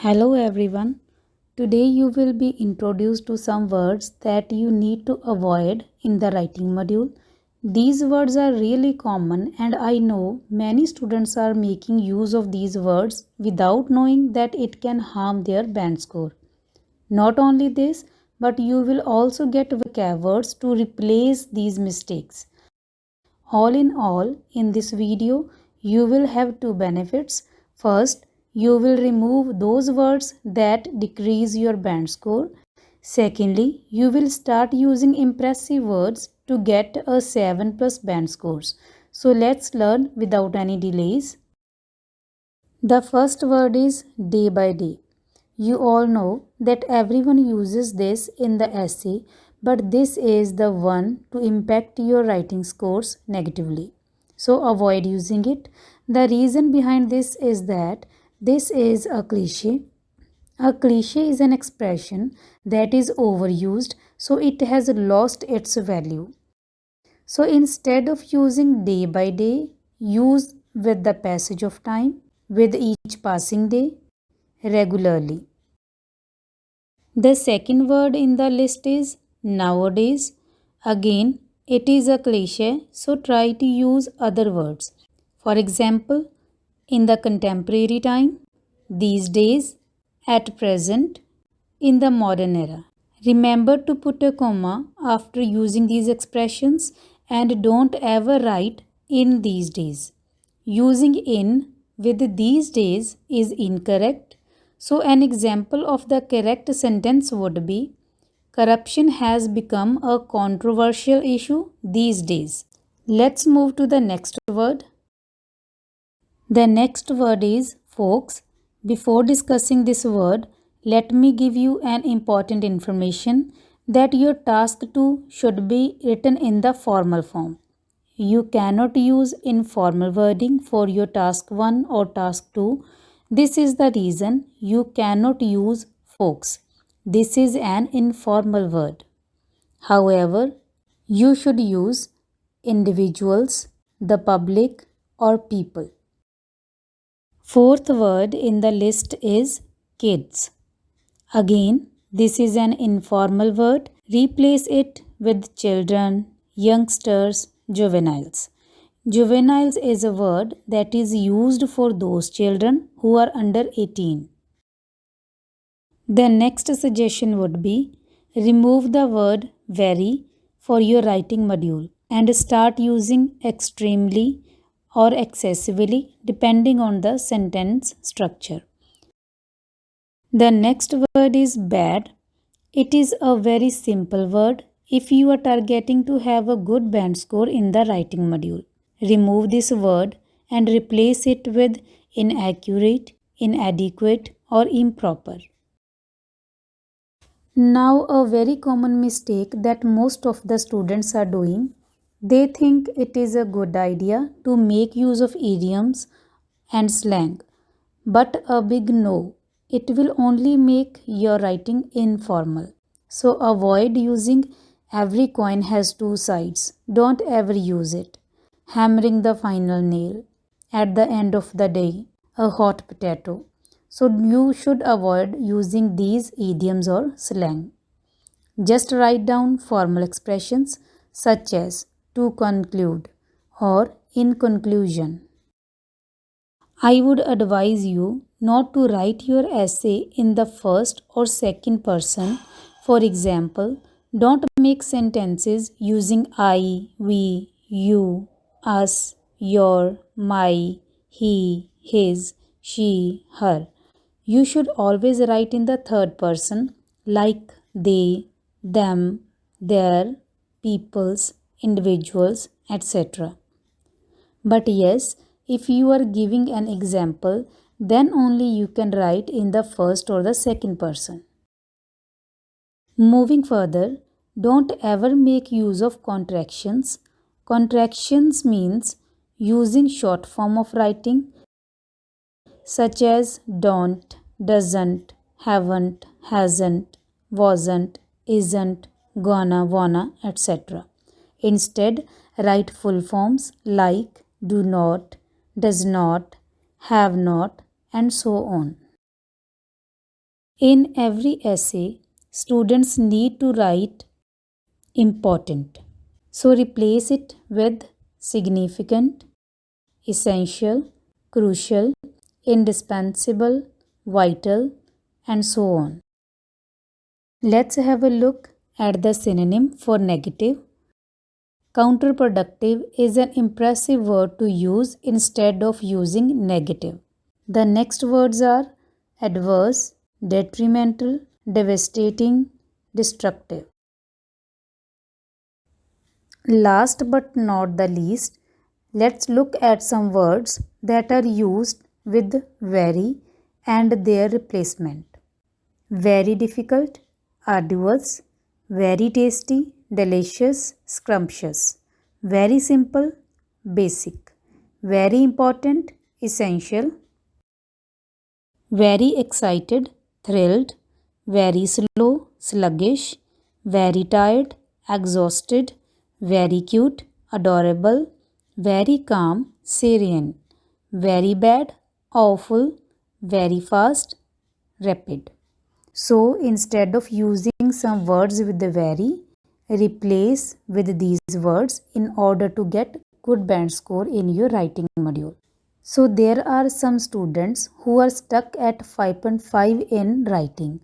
Hello everyone. Today you will be introduced to some words that you need to avoid in the writing module. These words are really common and I know many students are making use of these words without knowing that it can harm their band score. Not only this, but you will also get vocab words to replace these mistakes. All in all, in this video, you will have two benefits. First, you will remove those words that decrease your band score. Secondly, you will start using impressive words to get a 7 plus band scores. So let's learn without any delays. The first word is day by day. You all know that everyone uses this in the essay, but this is the one to impact your writing scores negatively. So avoid using it. The reason behind this is that this is a cliche. A cliche is an expression that is overused, so it has lost its value. So instead of using day by day, use with the passage of time, with each passing day, regularly. The second word in the list is nowadays. Again, it is a cliche, so try to use other words. For example, in the contemporary time, these days, at present, in the modern era. Remember to put a comma after using these expressions and don't ever write in these days. Using in with these days is incorrect. So, an example of the correct sentence would be corruption has become a controversial issue these days. Let's move to the next word. The next word is folks. Before discussing this word, let me give you an important information that your task 2 should be written in the formal form. You cannot use informal wording for your task 1 or task 2. This is the reason you cannot use folks. This is an informal word. However, you should use individuals, the public, or people. Fourth word in the list is kids. Again, this is an informal word. Replace it with children, youngsters, juveniles. Juveniles is a word that is used for those children who are under 18. The next suggestion would be remove the word very for your writing module and start using extremely or excessively depending on the sentence structure. The next word is bad. It is a very simple word if you are targeting to have a good band score in the writing module. Remove this word and replace it with inaccurate, inadequate, or improper. Now, a very common mistake that most of the students are doing, they think it is a good idea to make use of idioms and slang, but a big no. It will only make your writing informal. So avoid using every coin has two sides. Don't ever use it. Hammering the final nail. At the end of the day, a hot potato. So you should avoid using these idioms or slang. Just write down formal expressions such as to conclude or in conclusion. I would advise you not to write your essay in the first or second person. For example, don't make sentences using I, we, you, us, your, my, he, his, she, her. You should always write in the third person like they, them, their, peoples, individuals, etc. But yes, if you are giving an example, then only you can write in the first or the second person. Moving further, don't ever make use of contractions. Contractions means using short form of writing such as don't, doesn't, haven't, hasn't, wasn't, isn't, gonna, wanna, etc. Instead, write full forms like do not, does not, have not, and so on. In every essay, students need to write important. So replace it with significant, essential, crucial, indispensable, vital, and so on. Let's have a look at the synonym for negative. Counterproductive is an impressive word to use instead of using negative. The next words are adverse, detrimental, devastating, destructive. Last but not the least, let's look at some words that are used with very and their replacement. Very difficult, arduous, very tasty, delicious, scrumptious. Very simple, basic. Very important, essential. Very excited, thrilled. Very slow, sluggish. Very tired, exhausted. Very cute, adorable. Very calm, serene. Very bad, awful. Very fast, rapid. So instead of using some words with the very, replace with these words in order to get good band score in your writing module. So there are some students who are stuck at 5.5 in writing.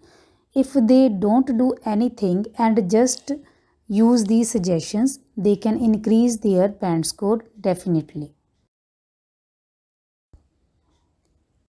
If they don't do anything and just use these suggestions, they can increase their band score definitely.